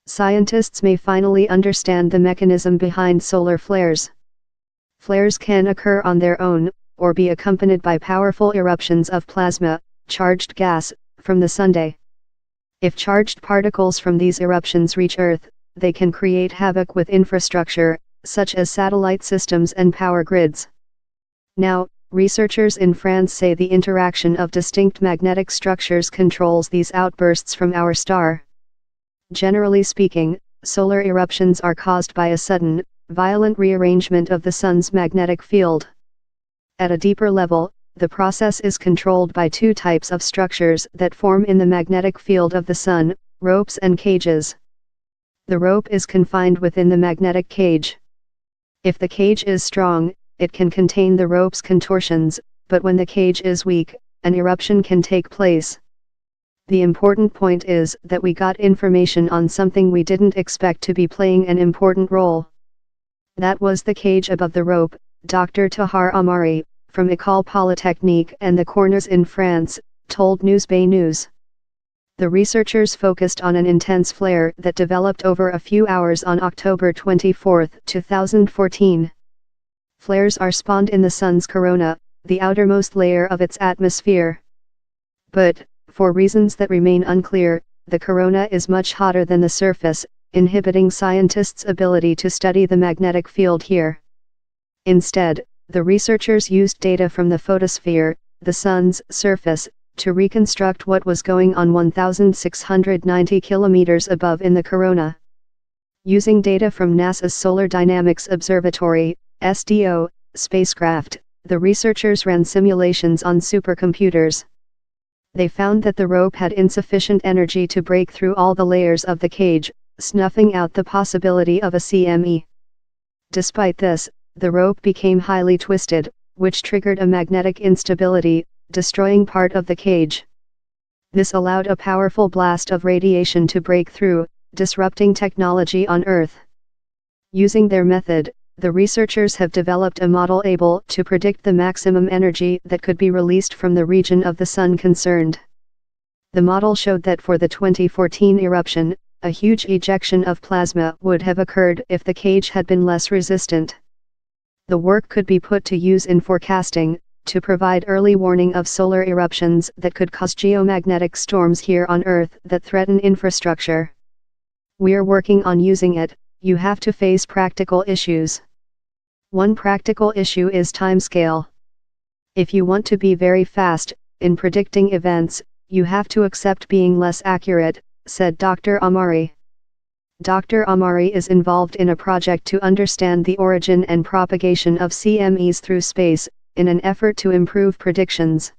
Scientists may finally understand the mechanism behind solar flares. Flares can occur on their own, or be accompanied by powerful eruptions of plasma, charged gas, from the sunday. If charged particles from these eruptions reach Earth, they can create havoc with infrastructure, such as satellite systems and power grids. Now, researchers in France say the interaction of distinct magnetic structures controls these outbursts from our star. Generally speaking, solar eruptions are caused by a sudden, violent rearrangement of the Sun's magnetic field. At a deeper level, the process is controlled by two types of structures that form in the magnetic field of the Sun: ropes and cages. The rope is confined within the magnetic cage. If the cage is strong, it can contain the rope's contortions, but when the cage is weak, an eruption can take place. The important point is that we got information on something we didn't expect to be playing an important role. That was the cage above the rope, Dr. Tahar Amari, from École Polytechnique and the Corners in France, told Newsbay News. The researchers focused on an intense flare that developed over a few hours on October 24, 2014. Flares are spawned in the Sun's corona, the outermost layer of its atmosphere. But, for reasons that remain unclear, the corona is much hotter than the surface, inhibiting scientists' ability to study the magnetic field here. Instead, the researchers used data from the photosphere, the Sun's surface, to reconstruct what was going on 1,690 kilometers above in the corona. Using data from NASA's Solar Dynamics Observatory, SDO, spacecraft, the researchers ran simulations on supercomputers. They found that the rope had insufficient energy to break through all the layers of the cage, snuffing out the possibility of a CME. Despite this, the rope became highly twisted, which triggered a magnetic instability, destroying part of the cage. This allowed a powerful blast of radiation to break through, disrupting technology on Earth. Using their method, the researchers have developed a model able to predict the maximum energy that could be released from the region of the Sun concerned. The model showed that for the 2014 eruption, a huge ejection of plasma would have occurred if the cage had been less resistant. The work could be put to use in forecasting, to provide early warning of solar eruptions that could cause geomagnetic storms here on Earth that threaten infrastructure. We're working on using it. You have to face practical issues. One practical issue is timescale. If you want to be very fast in predicting events, you have to accept being less accurate, said Dr. Amari. Dr. Amari is involved in a project to understand the origin and propagation of CMEs through space, in an effort to improve predictions.